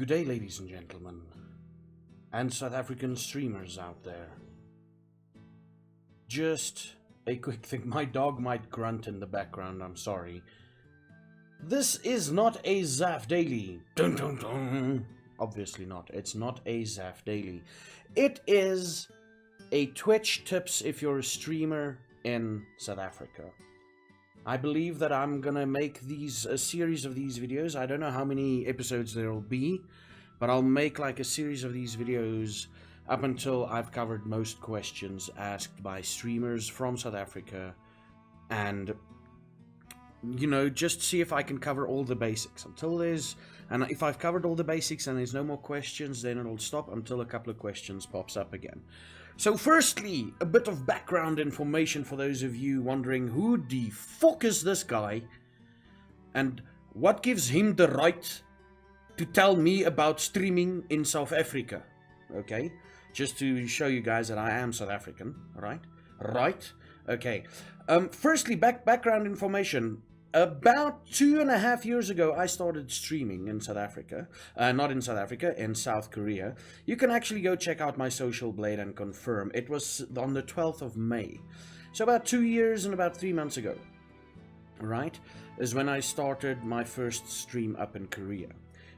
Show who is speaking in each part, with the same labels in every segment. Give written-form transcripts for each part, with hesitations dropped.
Speaker 1: Good day, ladies and gentlemen, and South African streamers out there. Just a quick thing, my dog might grunt in the background, I'm sorry. This is not a ZAF Daily. Dun dun dun. Obviously not, it's not a ZAF Daily. It is a Twitch tips if you're a streamer in South Africa. I believe that I'm gonna make a series of these videos. I don't know how many episodes there will be, but I'll make like a series of these videos up until I've covered most questions asked by streamers from South Africa, and you know, just see if I can cover all the basics and if I've covered all the basics and there's no more questions, then it'll stop until a couple of questions pops up again. So firstly, a bit of background information for those of you wondering who the fuck is this guy and what gives him the right to tell me about streaming in South Africa. Okay, just to show you guys that I am South African, right? Okay. Firstly, background information. About 2.5 years ago, I started streaming in South Africa. Not in South Africa, in South Korea. You can actually go check out my social blade and confirm. It was on the 12th of May. So about 2 years and about 3 months ago, right, is when I started my first stream up in Korea.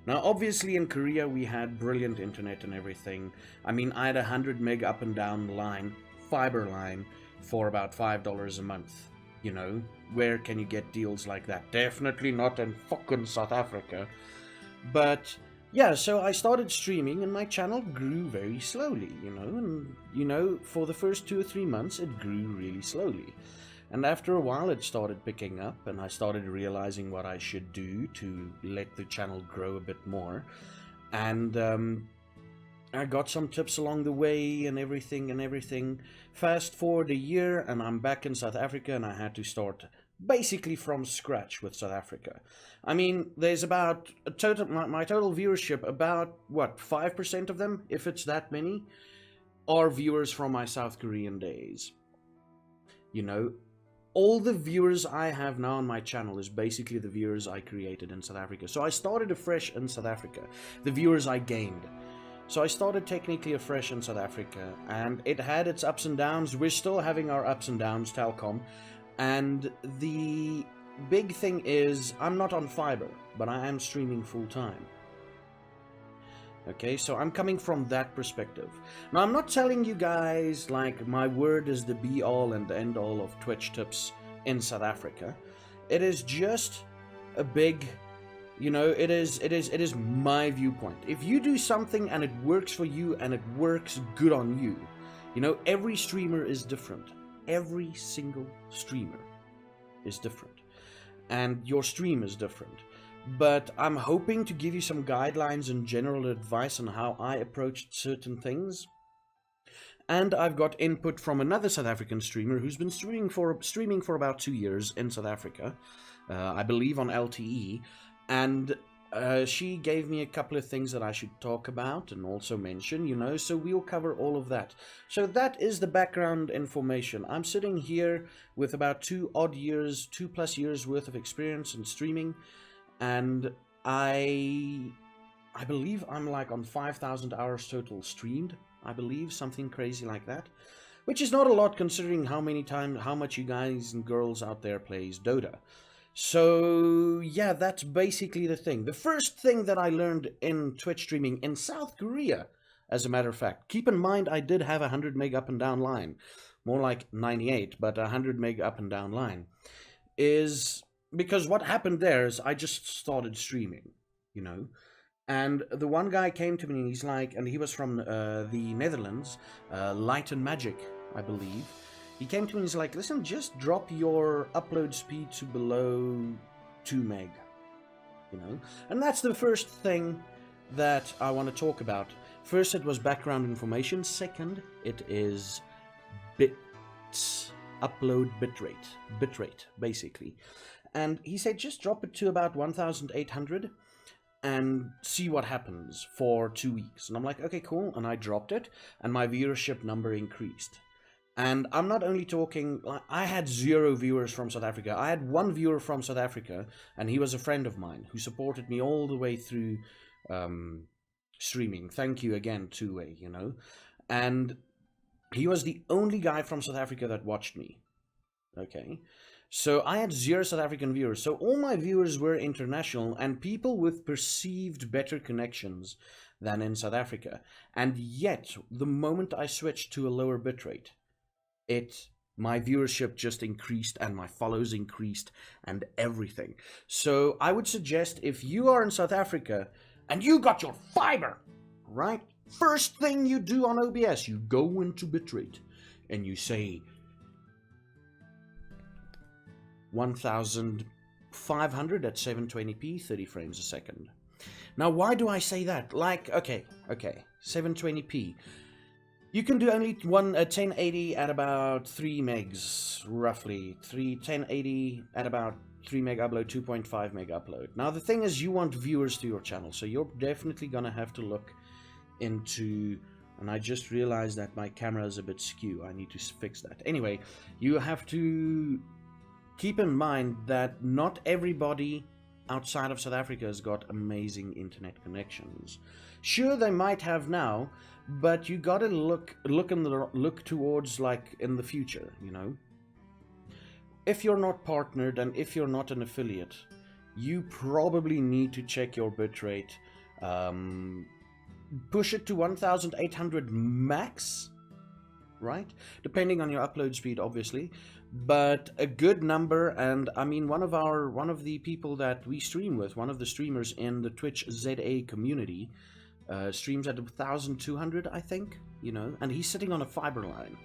Speaker 1: Now, obviously in Korea, we had brilliant internet and everything. I mean, I had 100 meg up and down line, fiber line, for about $5 a month. You know, where can you get deals like that? Definitely not in fucking South Africa. But yeah, so I started streaming and my channel grew very slowly, you know, and you know, for the first 2 or 3 months it grew really slowly. And after a while it started picking up and I started realizing what I should do to let the channel grow a bit more. And I got some tips along the way and everything. Fast forward a year and I'm back in South Africa and I had to start basically from scratch with South Africa. I mean, there's about my total viewership, about what, 5% of them, if it's that many, are viewers from my South Korean days. You know, all the viewers I have now on my channel is basically the viewers I created in South Africa. So I started afresh in South Africa, the viewers I gained. So I started technically afresh in South Africa, and it had its ups and downs. We're still having our ups and downs, Telkom. And the big thing is, I'm not on fiber, but I am streaming full time. Okay, so I'm coming from that perspective. Now, I'm not telling you guys like my word is the be all and end all of Twitch tips in South Africa. It is just a big, you know, it is my viewpoint. If you do something and it works for you and it works good on you, you know, every streamer is different. Every single streamer is different. And your stream is different. But I'm hoping to give you some guidelines and general advice on how I approached certain things. And I've got input from another South African streamer who's been streaming for about 2 years in South Africa, I believe on LTE. And she gave me a couple of things that I should talk about and also mention, you know, so we'll cover all of that. So that is the background information. I'm sitting here with about 2+ years worth of experience in streaming, and I believe I'm like on 5,000 hours total streamed, I believe, something crazy like that, which is not a lot considering how much you guys and girls out there plays Dota. So yeah, that's basically the thing. The first thing that I learned in Twitch streaming in South Korea, as a matter of fact, keep in mind I did have 100 meg up and down line, more like 98, but 100 meg up and down line, is because what happened there is I just started streaming, you know, and the one guy came to me and he's like, and he was from the Netherlands, Light and Magic, I believe. He came to me and he's like, listen, just drop your upload speed to below 2 meg, you know? And that's the first thing that I want to talk about. First, it was background information. Second, it is upload bitrate, basically. And he said, just drop it to about 1,800 and see what happens for 2 weeks. And I'm like, okay, cool. And I dropped it and my viewership number increased. And I'm not only talking, I had 0 viewers from South Africa. I had 1 viewer from South Africa, and he was a friend of mine who supported me all the way through streaming. Thank you again, two-way, you know. And he was the only guy from South Africa that watched me. Okay. So I had 0 South African viewers. So all my viewers were international and people with perceived better connections than in South Africa. And yet, the moment I switched to a lower bitrate, my viewership just increased and my follows increased and everything. So I would suggest if you are in South Africa and you got your fiber, right? First thing you do on OBS, you go into bitrate and you say 1500 at 720p, 30 frames a second. Now, why do I say that? Like, okay, 720p. You can do only 1080 at about 3 megs, roughly. 1080 at about 3 meg upload, 2.5 meg upload. Now, the thing is, you want viewers to your channel, so you're definitely going to have to look into... And I just realized that my camera is a bit skew. I need to fix that. Anyway, you have to keep in mind that not everybody outside of South Africa has got amazing internet connections. Sure, they might have now, but you gotta look towards, like, in the future, you know. If you're not partnered and if you're not an affiliate, you probably need to check your bitrate. Push it to 1800 max, right? Depending on your upload speed, obviously. But a good number, and I mean, one of the people that we stream with, one of the streamers in the twitchZA community, streams at 1200, I think, you know, and he's sitting on a fiber line,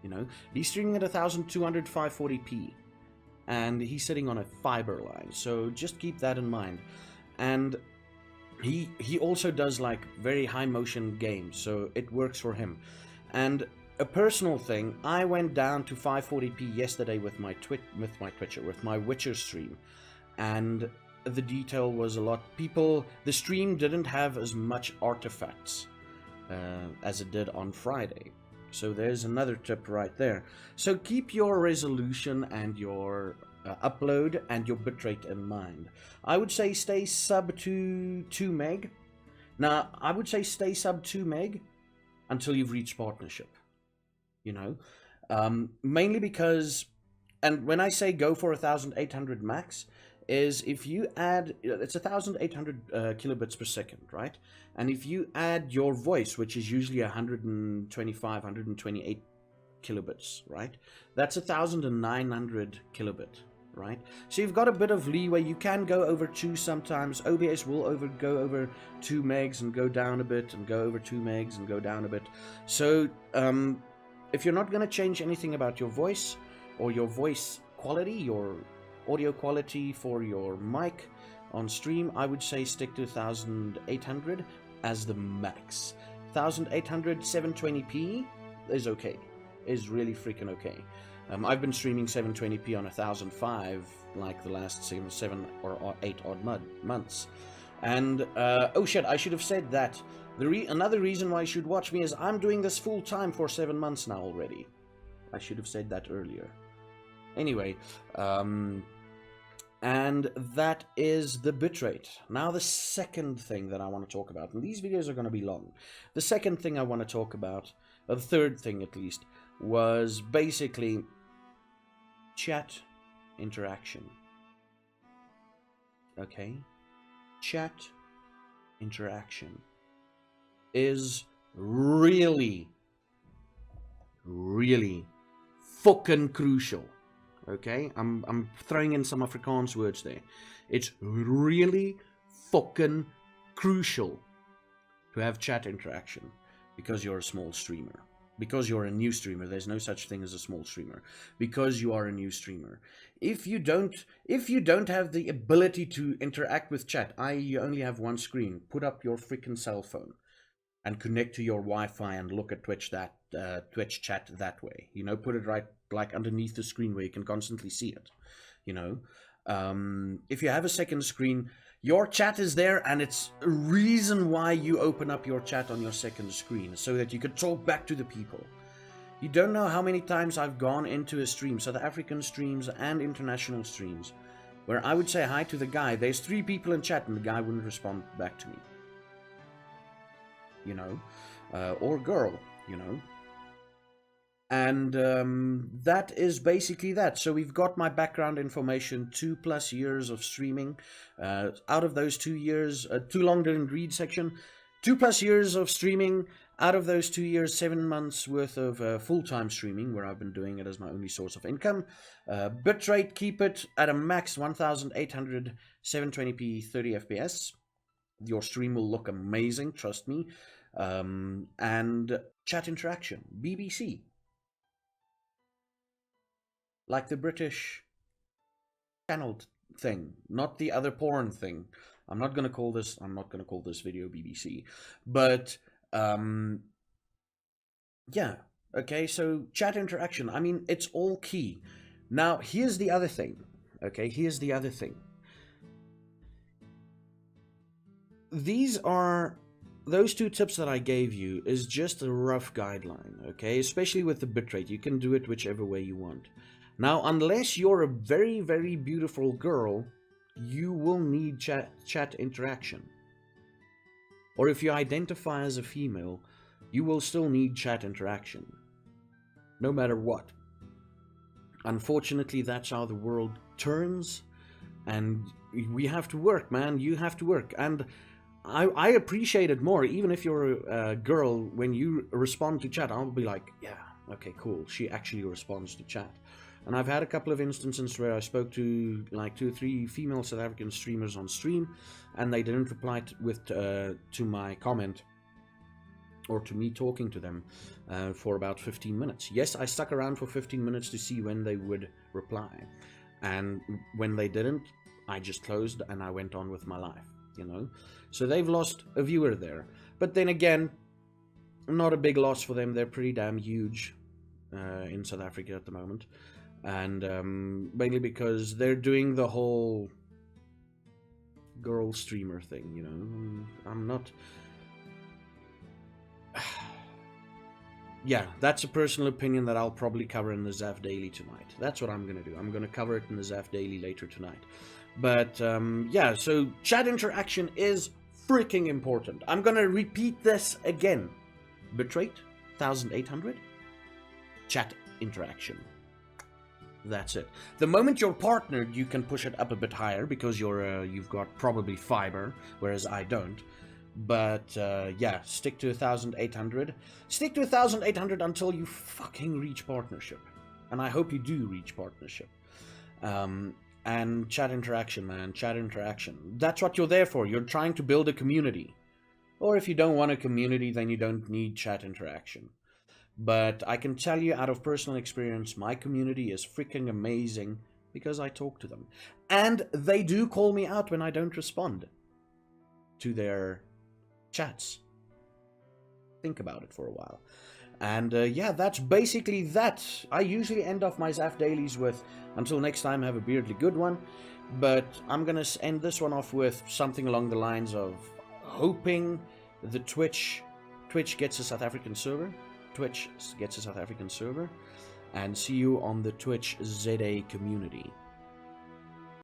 Speaker 1: you know, he's streaming at 1200 540p, and he's sitting on a fiber line, so just keep that in mind. And he also does, like, very high motion games, so it works for him. And a personal thing, I went down to 540p yesterday with my Witcher stream, and the detail was a lot. The stream didn't have as much artifacts as it did on Friday. So there's another tip right there. So keep your resolution and your upload and your bitrate in mind. I would say stay sub to 2 meg. Now, I would say stay sub 2 meg until you've reached partnership. You know, mainly because, and when I say go for 1800 max, is if you add, it's 1800 kilobits per second, right? And if you add your voice, which is usually 125, 128 kilobits, right? That's 1900 kilobit, right? So you've got a bit of leeway. You can go over 2 sometimes. OBS will go over 2 megs and go down a bit, and go over 2 megs and go down a bit. So, if you're not going to change anything about your voice or your voice quality, your audio quality for your mic on stream, I would say stick to 1800 as the max. 1800 720p is okay, is really freaking okay. I've been streaming 720p on 1005 like the last 7 or 8 odd months. And oh shit, I should have said that. Another reason why you should watch me is I'm doing this full time for 7 months now already. I should have said that earlier. Anyway, and that is the bitrate. Now the second thing that I want to talk about, and these videos are going to be long. The second thing I want to talk about, the third thing at least, was basically chat interaction. Okay? Chat interaction is really fucking crucial. Okay, I'm throwing in some Afrikaans words there. It's really fucking crucial to have chat interaction because you're a small streamer. Because you're a new streamer. There's no such thing as a small streamer. Because you are a new streamer. If you don't have the ability to interact with chat, i.e. you only have one screen, put up your freaking cell phone and connect to your Wi-Fi and look at Twitch chat that way. You know, put it right like underneath the screen where you can constantly see it. You know, if you have a second screen, your chat is there, and it's a reason why you open up your chat on your second screen, so that you can talk back to the people. You don't know how many times I've gone into a stream, South African streams and international streams, where I would say hi to the guy. There's 3 people in chat, and the guy wouldn't respond back to me. you know, or girl, you know. And that is basically that. So we've got my background information, 2+ years of streaming. Out of those 2 years, too long didn't read section, 2+ years of streaming. Out of those 2 years, 7 months worth of full-time streaming, where I've been doing it as my only source of income. Bitrate, keep it at a max 1800, 720p, 30 FPS. Your stream will look amazing, trust me. And chat interaction, BBC. Like the British channel thing, not the other porn thing. I'm not gonna call this video BBC, but yeah, okay, so chat interaction, I mean, it's all key. Now, here's the other thing, okay, here's the other thing. Those 2 tips that I gave you is just a rough guideline, okay, especially with the bitrate. You can do it whichever way you want. Now, unless you're a very, very beautiful girl, you will need chat interaction. Or if you identify as a female, you will still need chat interaction. No matter what. Unfortunately, that's how the world turns. And we have to work, man. You have to work. And I appreciate it more, even if you're a girl, when you respond to chat, I'll be like, yeah, okay, cool. She actually responds to chat. And I've had a couple of instances where I spoke to like 2 or 3 female South African streamers on stream, and they didn't reply to my comment or to me talking to them for about 15 minutes. Yes, I stuck around for 15 minutes to see when they would reply. And when they didn't, I just closed and I went on with my life, you know. So they've lost a viewer there. But then again, not a big loss for them. They're pretty damn huge in South Africa at the moment. And mainly because they're doing the whole girl streamer thing, you know. I'm not... Yeah, that's a personal opinion that I'll probably cover in the ZAF Daily tonight. That's what I'm going to do. I'm going to cover it in the ZAF Daily later tonight. But, yeah, so chat interaction is freaking important. I'm going to repeat this again. Bitrate, 1800. Chat interaction. That's it. The moment you're partnered, you can push it up a bit higher because you've got probably fiber, whereas I don't. But yeah, stick to 1800. Stick to 1800 until you fucking reach partnership, and I hope you do reach partnership. And chat interaction, man, chat interaction. That's what you're there for. You're trying to build a community. Or if you don't want a community, then you don't need chat interaction. But I can tell you out of personal experience, my community is freaking amazing because I talk to them. And they do call me out when I don't respond to their chats. Think about it for a while. And yeah, that's basically that. I usually end off my ZAF dailies with, until next time, have a weirdly good one. But I'm going to end this one off with something along the lines of hoping the Twitch gets a South African server. Twitch gets a South African server, and see you on the twitchZA community.